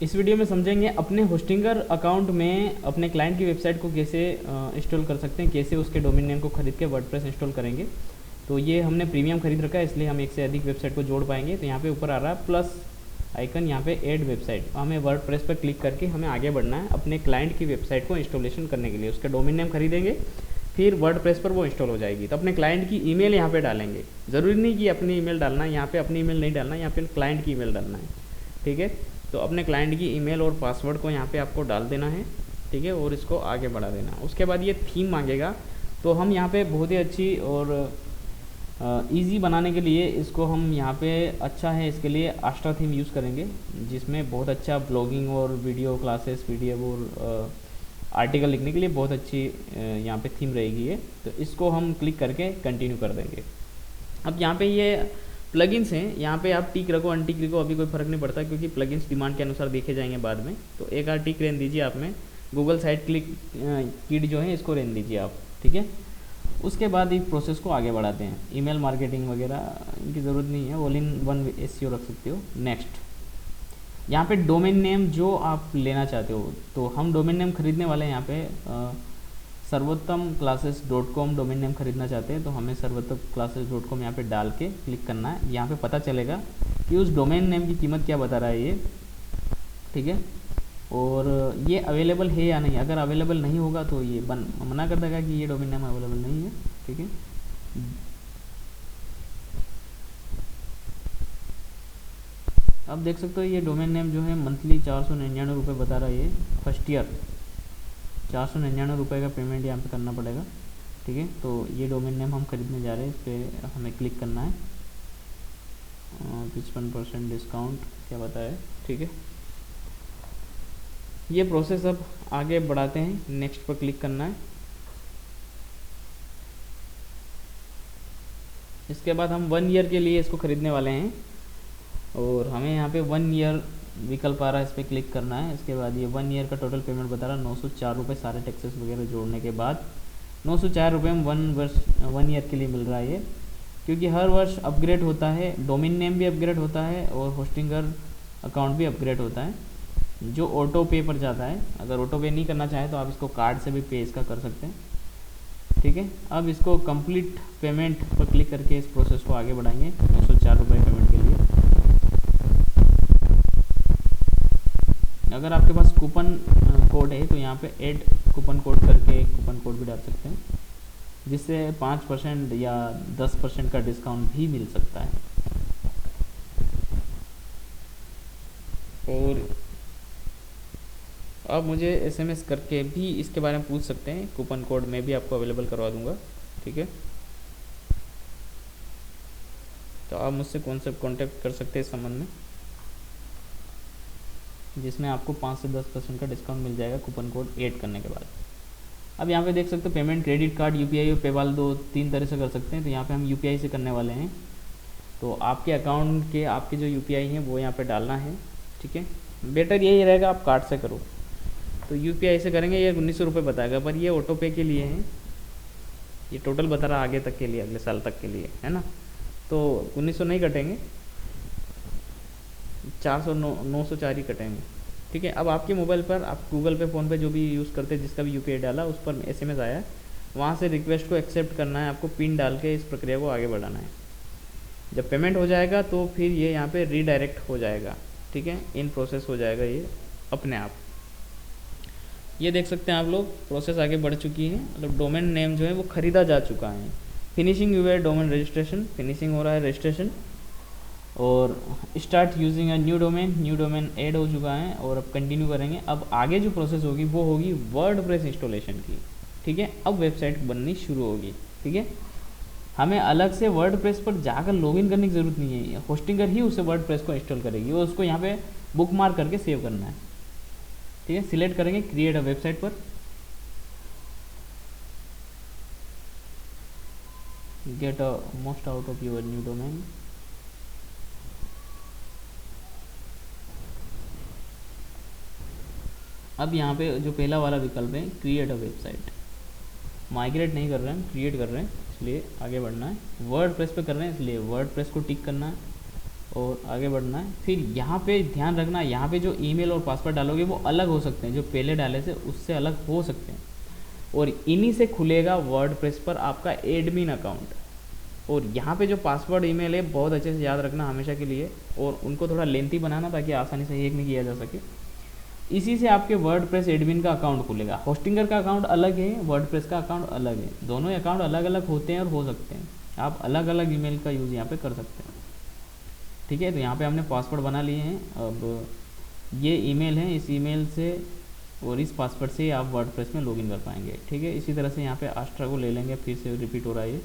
इस वीडियो में समझेंगे अपने होस्टिंगर अकाउंट में अपने क्लाइंट की वेबसाइट को कैसे इंस्टॉल कर सकते हैं, कैसे उसके डोमेन नेम को खरीद के वर्डप्रेस इंस्टॉल करेंगे। तो ये हमने प्रीमियम खरीद रखा है, इसलिए हम एक से अधिक वेबसाइट को जोड़ पाएंगे। तो यहाँ पे ऊपर आ रहा है प्लस आइकन, यहाँ पे ऐड वेबसाइट, हमें वर्डप्रेस पर क्लिक करके हमें आगे बढ़ना है अपने क्लाइंट की वेबसाइट को इंस्टॉलेशन करने के लिए। उसका डोमेन नेम खरीदेंगे, फिर वर्डप्रेस पर वो इंस्टॉल हो जाएगी। तो अपने क्लाइंट की ईमेल यहाँ पे डालेंगे, ज़रूरी नहीं कि अपनी ईमेल डालना है, यहाँ पे अपनी ईमेल नहीं डालना है, यहाँ पे क्लाइंट की ईमेल डालना है। ठीक है, तो अपने क्लाइंट की ईमेल और पासवर्ड को यहाँ पे आपको डाल देना है। ठीक है, और इसको आगे बढ़ा देना। उसके बाद ये थीम मांगेगा, तो हम यहाँ पे बहुत ही अच्छी और इजी बनाने के लिए इसको हम यहाँ पे अच्छा है इसके लिए आस्ट्रा थीम यूज़ करेंगे, जिसमें बहुत अच्छा ब्लॉगिंग और वीडियो क्लासेस, पीडीएफ और आर्टिकल लिखने के लिए बहुत अच्छी यहाँ पे थीम रहेगी ये। तो इसको हम क्लिक करके कंटिन्यू कर देंगे। अब यहाँ पे ये प्लगइन्स हैं, यहाँ पे आप टिक रखो अनटिक रखो, अभी कोई फ़र्क नहीं पड़ता, क्योंकि प्लगइन्स डिमांड के अनुसार देखे जाएंगे बाद में। तो एक आध टिक रहने दीजिए आप में, गूगल साइट क्लिक किट जो है इसको रहने दीजिए आप। ठीक है, उसके बाद इस प्रोसेस को आगे बढ़ाते हैं। ईमेल मार्केटिंग वगैरह इनकी ज़रूरत नहीं है, ऑल इन वन एसईओ रख सकते हो। नेक्स्ट, यहाँ पे डोमेन नेम जो आप लेना चाहते हो, तो हम डोमेन नेम खरीदने वाले हैं। यहाँ पे सर्वोत्तम क्लासेस .com डोमेन नेम खरीदना चाहते हैं, तो हमें सर्वोत्तम क्लासेस .com यहाँ पे डाल के क्लिक करना है। यहाँ पे पता चलेगा कि उस डोमेन नेम की कीमत क्या बता रहा है ये। ठीक है, और ये अवेलेबल है या नहीं, अगर अवेलेबल नहीं होगा तो ये मना कर देगा कि ये डोमेन नेम अवेलेबल नहीं है। ठीक है, अब देख सकते हो ये डोमेन नेम जो है मंथली 499 रुपये बता रहा है ये फर्स्ट ईयर। 499 रुपये का पेमेंट यहाँ पे करना पड़ेगा। ठीक है, तो ये डोमेन नेम हम खरीदने जा रहे हैं, इस पर हमें क्लिक करना है। 55% डिस्काउंट क्या बताया। ठीक है, ये प्रोसेस अब आगे बढ़ाते हैं। नेक्स्ट पर क्लिक करना है। इसके बाद हम 1 ईयर के लिए इसको ख़रीदने वाले हैं, और हमें यहाँ पे 1 ईयर विकल्प आ रहा है, इस पर क्लिक करना है। इसके बाद ये 1 ईयर का टोटल पेमेंट बता रहा है 904 रुपये, सारे टैक्सेस वगैरह जोड़ने के बाद 904 रुपये में 1 ईयर के लिए मिल रहा है ये। क्योंकि हर वर्ष अपग्रेड होता है, डोमेन नेम भी अपग्रेड होता है और होस्टिंगर अकाउंट भी अपग्रेड होता है, जो ऑटो पे पर जाता है। अगर ऑटो पे नहीं करना चाहे तो आप इसको कार्ड से भी पे इसका कर सकते हैं। ठीक है, अब इसको कंप्लीट पेमेंट पर क्लिक करके इस प्रोसेस को आगे बढ़ाएंगे 904 रुपये पेमेंट के लिए। अगर आपके पास कूपन कोड है तो यहाँ पे ऐड कूपन कोड करके कूपन कोड भी डाल सकते हैं, जिससे 5% या 10% का डिस्काउंट भी मिल सकता है। और आप मुझे एसएमएस करके भी इसके बारे में पूछ सकते हैं, कूपन कोड मैं भी आपको अवेलेबल करवा दूंगा। ठीक है, तो आप मुझसे कौन से कॉन्टैक्ट कर सकते हैं इस संबंध में, जिसमें आपको 5 से 10% का डिस्काउंट मिल जाएगा कूपन कोड ऐड करने के बाद। अब यहाँ पे देख सकते हो पेमेंट क्रेडिट कार्ड, यूपीआई और पेपाल, 2-3 तरह से कर सकते हैं। तो यहाँ पे हम यूपीआई से करने वाले हैं, तो आपके अकाउंट के आपके जो यूपीआई हैं वो यहाँ पे डालना है। ठीक है, बेटर यही रहेगा आप कार्ड से करो। तो यूपीआई से करेंगे, ये 1900 रुपये बताएगा, पर ये ऑटो पे के लिए है, ये टोटल बता रहा आगे तक के लिए, अगले साल तक के लिए है ना। तो 1900 नहीं कटेंगे, 904 ही कटेंगे। ठीक है, अब आपके मोबाइल पर आप गूगल पे, फ़ोन पे जो भी यूज़ करते हैं, जिसका भी यूपीआई डाला उस पर एसएमएस आया है, वहाँ से रिक्वेस्ट को एक्सेप्ट करना है आपको, पिन डाल के इस प्रक्रिया को आगे बढ़ाना है। जब पेमेंट हो जाएगा तो फिर ये यहाँ पे रीडायरेक्ट हो जाएगा। ठीक है, इन प्रोसेस हो जाएगा ये अपने आप। ये देख सकते हैं आप लोग, प्रोसेस आगे बढ़ चुकी है, मतलब डोमेन नेम जो है वो ख़रीदा जा चुका है। फिनिशिंग हुआ है डोमेन रजिस्ट्रेशन, फिनिशिंग हो रहा है रजिस्ट्रेशन, और start using a new domain add हो चुका है, और अब कंटिन्यू करेंगे। अब आगे जो प्रोसेस होगी वो होगी वर्डप्रेस इंस्टॉलेशन की। ठीक है, अब वेबसाइट बननी शुरू होगी। ठीक है, हमें अलग से वर्डप्रेस पर जाकर लॉगिन करने की ज़रूरत नहीं है, होस्टिंगर ही उसे वर्डप्रेस को इंस्टॉल करेगी, और उसको यहाँ पे बुक मार्क करके सेव करना है। ठीक है, सिलेक्ट करेंगे क्रिएट अ वेबसाइट पर, get a most out of your new domain. अब यहाँ पे जो पहला वाला विकल्प है क्रिएट अ वेबसाइट, माइग्रेट नहीं कर रहे हैं, क्रिएट कर रहे हैं, इसलिए आगे बढ़ना है। वर्डप्रेस पे कर रहे हैं, इसलिए वर्डप्रेस को टिक करना है। और आगे बढ़ना है। फिर यहाँ पे ध्यान रखना, यहाँ पे जो ईमेल और पासवर्ड डालोगे वो अलग हो सकते हैं, जो पहले डाले थे उससे अलग हो सकते हैं। और इन्हीं से खुलेगा वर्डप्रेस पर आपका एडमिन अकाउंट। और यहाँ पे जो पासवर्ड ईमेल है बहुत अच्छे से याद रखना हमेशा के लिए, और उनको थोड़ा लेंथी बनाना ताकि आसानी से हैक नहीं किया जा सके। इसी से आपके वर्डप्रेस एडमिन का अकाउंट खुलेगा। होस्टिंगर का अकाउंट अलग है, वर्डप्रेस का अकाउंट अलग है, दोनों अकाउंट अलग अलग होते हैं और हो सकते हैं। आप अलग अलग ईमेल का यूज़ यहाँ पे कर सकते हैं। ठीक है, तो यहाँ पे हमने पासवर्ड बना लिए हैं। अब ये ईमेल है, इस ईमेल से और इस पासवर्ड से आप वर्डप्रेस में लॉगिन कर पाएंगे। ठीक है, इसी तरह से यहाँ पे आस्ट्रा को ले लेंगे, फिर से रिपीट हो रहा है ये।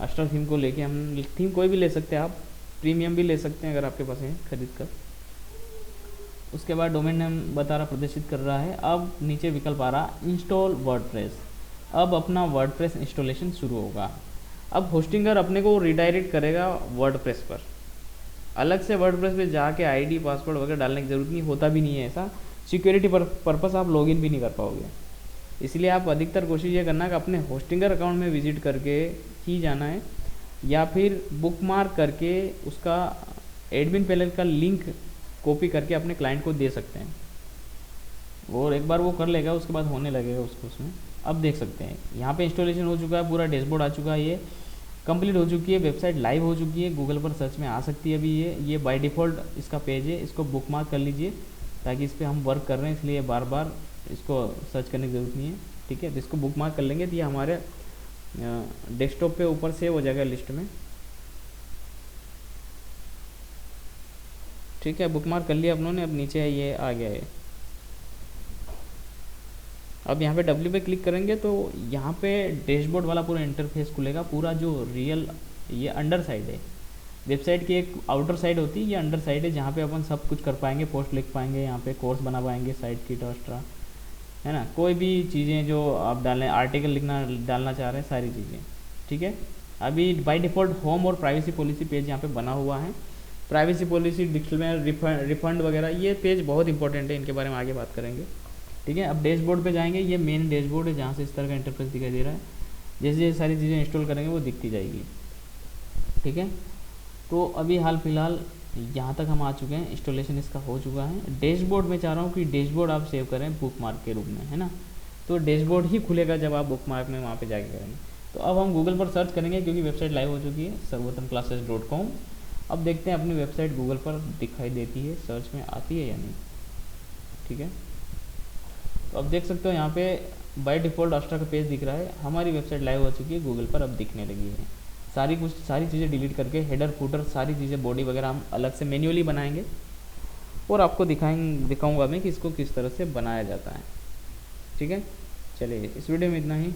आस्ट्रा थीम को लेके हम, थीम कोई भी ले सकते हैं आप, प्रीमियम भी ले सकते हैं अगर आपके पास है खरीद कर। उसके बाद डोमेन नेम बता रहा, प्रदर्शित कर रहा है। अब नीचे विकल्प आ रहा इंस्टॉल वर्डप्रेस। अब अपना वर्डप्रेस इंस्टॉलेशन शुरू होगा। अब होस्टिंगर अपने को रिडायरेक्ट करेगा वर्डप्रेस पर। अलग से वर्डप्रेस पे जाके आईडी पासवर्ड वगैरह डालने की ज़रूरत नहीं, होता भी नहीं है ऐसा। सिक्योरिटी पर्पस आप लॉगिन भी नहीं कर पाओगे। इसलिए आप अधिकतर कोशिश ये करना कि अपने होस्टिंगर अकाउंट में विजिट करके ही जाना है, या फिर बुकमार्क करके उसका एडमिन पैनल का लिंक कॉपी करके अपने क्लाइंट को दे सकते हैं। और एक बार वो कर लेगा उसके बाद होने लगेगा उसको उसमें। अब देख सकते हैं यहाँ पे इंस्टॉलेशन हो चुका है, पूरा डैशबोर्ड आ चुका है, ये कंप्लीट हो चुकी है, वेबसाइट लाइव हो चुकी है, गूगल पर सर्च में आ सकती है अभी। ये बाय डिफ़ॉल्ट इसका पेज है, इसको बुकमार्क कर लीजिए ताकि इस पर हम वर्क कर रहे हैं, इसलिए बार बार इसको सर्च करने की ज़रूरत नहीं है। ठीक है, तो इसको बुकमार्क कर लेंगे तो ये हमारे डेस्कटॉप पे ऊपर से हो जाएगा लिस्ट में। ठीक है, बुकमार्क कर लिया अपनों ने। अब नीचे है, ये आ गया है। अब यहाँ पे W पे क्लिक करेंगे तो यहाँ पे डैशबोर्ड वाला पूरा इंटरफेस खुलेगा। पूरा जो रियल, ये अंडर साइड है, वेबसाइट की एक आउटर साइड होती है, ये अंडर साइड है जहाँ पे अपन सब कुछ कर पाएंगे, पोस्ट लिख पाएंगे, यहाँ पे कोर्स बना पाएंगे, साइट की टॉस्ट्रा, है ना, कोई भी चीज़ें जो आप डालने, आर्टिकल डालना चाह रहे हैं, सारी चीज़ें। ठीक है, अभी बाय डिफ़ॉल्ट होम और प्राइवेसी पॉलिसी पेज यहाँ पे बना हुआ है। प्राइवेसी पॉलिसी, डिस्क्लेमर, रिफंड वगैरह, ये पेज बहुत इंपॉर्टेंट है, इनके बारे में आगे बात करेंगे। ठीक है, अब डैशबोर्ड पे जाएंगे। ये मेन डैशबोर्ड है जहाँ से इस तरह का इंटरफेस दिखाई दे रहा है। जैसे जैसे सारी चीज़ें इंस्टॉल करेंगे वो दिखती जाएगी। ठीक है, तो अभी हाल फिलहाल यहाँ तक हम आ चुके हैं, इंस्टॉलेशन इसका हो चुका है। डैशबोर्ड में चाह रहा हूँ कि डैशबोर्ड आप सेव करें बुकमार्क के रूप में, है ना, तो डैशबोर्ड ही खुलेगा जब आप बुकमार्क में वहाँ पे जाके करेंगे। तो अब हम गूगल पर सर्च करेंगे क्योंकि वेबसाइट लाइव हो चुकी है, sarvottamclasses.com। अब देखते हैं अपनी वेबसाइट गूगल पर दिखाई देती है, सर्च में आती है या नहीं। ठीक है, तो अब देख सकते हो यहाँ पे बाय डिफ़ॉल्ट आस्ट्रा का पेज दिख रहा है। हमारी वेबसाइट लाइव हो चुकी है, गूगल पर अब दिखने लगी है। सारी चीज़ें डिलीट करके हेडर फुटर सारी चीज़ें, बॉडी वगैरह हम अलग से मैन्युअली बनाएंगे और आपको दिखाऊंगा मैं कि इसको किस तरह से बनाया जाता है। ठीक है, चलिए इस वीडियो में इतना ही।